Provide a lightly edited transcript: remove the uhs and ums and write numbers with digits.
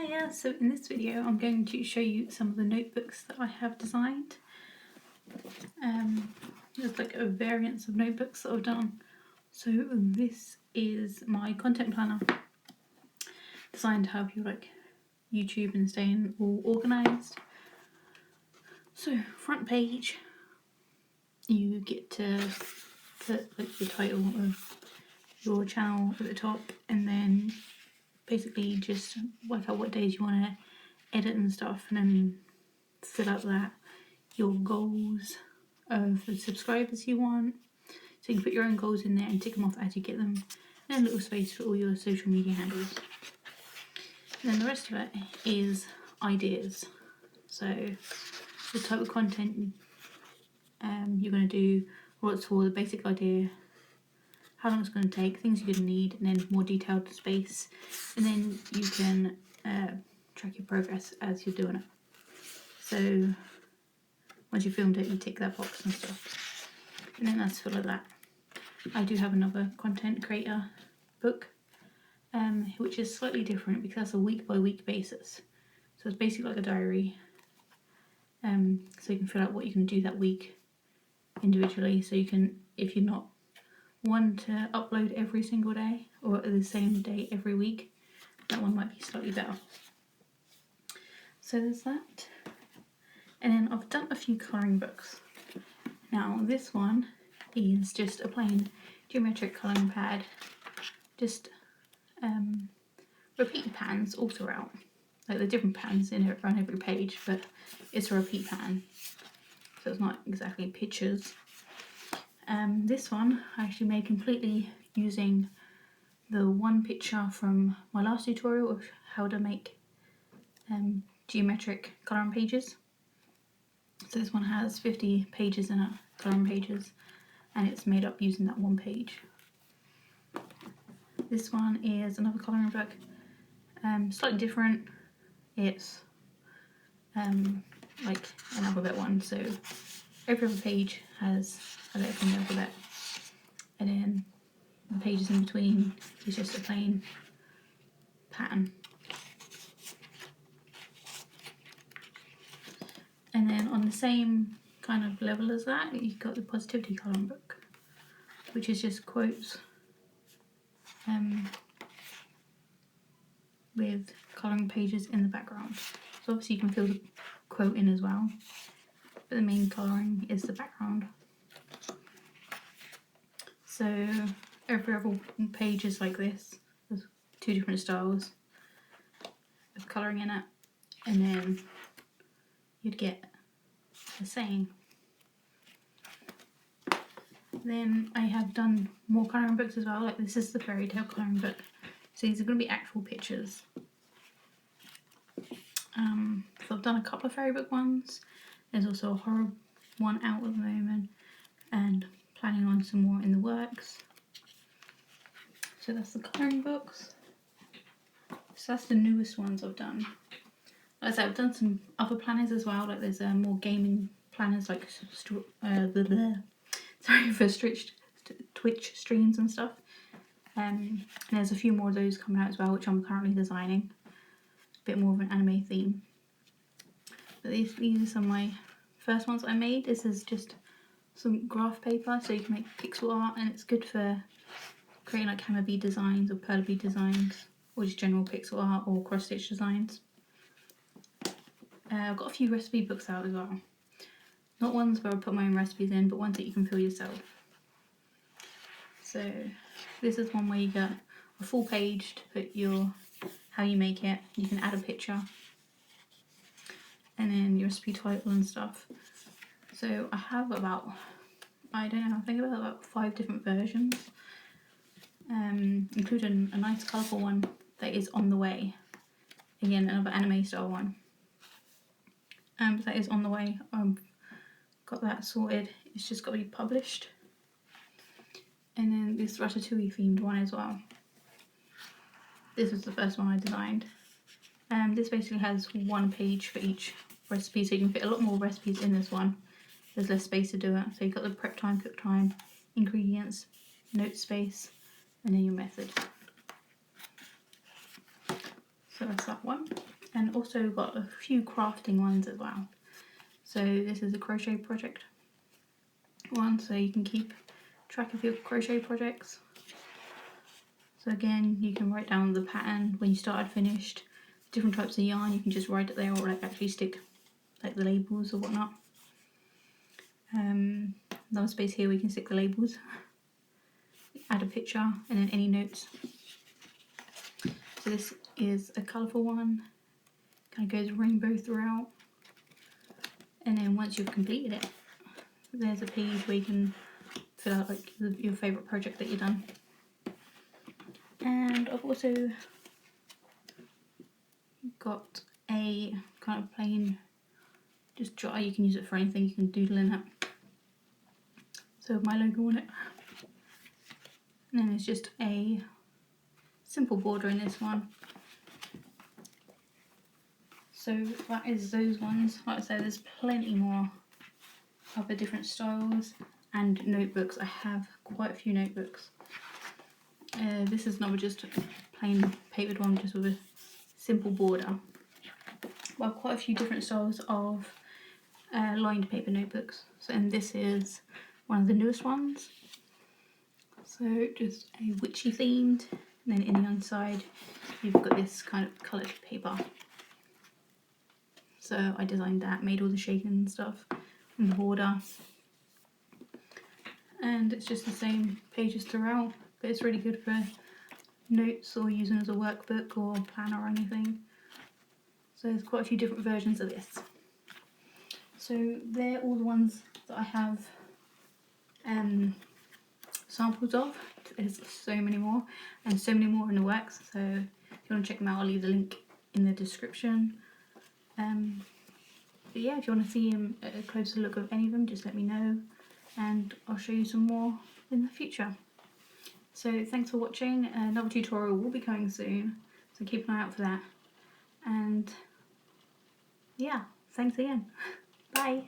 Hiya, so in this video I'm going to show you some of the notebooks that I have designed. There's like a variance of notebooks that I've done. So this is my content planner, designed to help you like YouTube and staying all organised. So front page, you get to put like the title of your channel at the top, and then basically just work out what days you want to edit and stuff, and then fill out that your goals of the subscribers you want. So you can put your own goals in there and tick them off as you get them, and a little space for all your social media handles. And then the rest of it is ideas. So the type of content you're going to do, what it's for, the basic idea, how long it's going to take, things you're going to need, and then more detailed space. And then you can track your progress as you're doing it. So once you've filmed it, you tick that box and stuff. And then that's full of that. I do have another content creator book, which is slightly different because that's a week by week basis. So it's basically like a diary. So you can fill out what you can do that week individually. So you can, if you're not one to upload every single day or the same day every week, that one might be slightly better. So there's that. And then I've done a few colouring books. Now this one is just a plain geometric colouring pad, just repeated patterns all throughout. Like the different patterns in it around every page, but it's a repeat pattern, so it's not exactly pictures. This one I actually made completely using the one picture from my last tutorial of how to make geometric colouring pages. So this one has 50 pages in it, colouring pages, and it's made up using that one page. This one is another colouring book, slightly different. It's like an alphabet one, so every other page has a letter from the alphabet, and then the pages in between is just a plain pattern. And then on the same kind of level as that, you've got the positivity colouring book, which is just quotes with colouring pages in the background. So obviously you can fill the quote in as well, but the main colouring is the background. So every other page is like this. There's two different styles of colouring in it, and then you'd get a saying. Then I have done more colouring books as well, like this is the fairy tale colouring book. So these are going to be actual pictures. So I've done a couple of fairy book ones. There's also a horror one out at the moment, and planning on some more in the works. So that's the colouring books. So that's the newest ones I've done. Like I said, I've done some other planners as well. Like there's more gaming planners, like for Twitch streams and stuff. And there's a few more of those coming out as well, which I'm currently designing. A bit more of an anime theme. But these are some of my first ones I made. This is just some graph paper, so you can make pixel art, and it's good for creating like hammer bead designs or pearl bead designs, or just general pixel art or cross stitch designs. I've got a few recipe books out as well. Not ones where I put my own recipes in, but ones that you can fill yourself. So this is one where you get a full page to put your how you make it. You can add a picture, and then your recipe title and stuff. So I have about, I don't know, I think about 5 different versions, including a nice colourful one that is on the way. Again, another anime style one. That is on the way. Got that sorted. It's just got to be published. And then this Ratatouille themed one as well. This was the first one I designed. This basically has one page for each recipe, so you can fit a lot more recipes in this one. There's less space to do it. So you've got the prep time, cook time, ingredients, note space, and then your method. So that's that one. and also got a few crafting ones as well. So this is a crochet project one, so you can keep track of your crochet projects. So again, you can write down the pattern when you started, finished, different types of yarn. You can just write it there, or like actually stick like the labels or whatnot. Another space here we can stick the labels, add a picture, and then any notes. So this is a colourful one, kind of goes rainbow throughout. And then once you've completed it, there's a page where you can fill out like your favourite project that you've done. And I've also got a kind of plain just jar. You can use it for anything, you can doodle in it. So my logo on it. And then it's just a simple border in this one. So that is those ones. Like I said, there's plenty more of the different styles and notebooks. I have quite a few notebooks. This is another just plain papered one, just with a simple border. Well, quite a few different styles of lined paper notebooks. So, and this is one of the newest ones. So just a witchy themed, and then in the inside you've got this kind of coloured paper. So I designed that, made all the shading and stuff, and the border. And it's just the same pages throughout, but it's really good for notes or using as a workbook or planner or anything. So there's quite a few different versions of this. So they're all the ones that I have samples of. There's so many more, and so many more in the works. So if you want to check them out, I'll leave the link in the description. But yeah, if you want to see a closer look of any of them, just let me know, and I'll show you some more in the future. So thanks for watching. Another tutorial will be coming soon, so keep an eye out for that. And yeah, thanks again. Bye.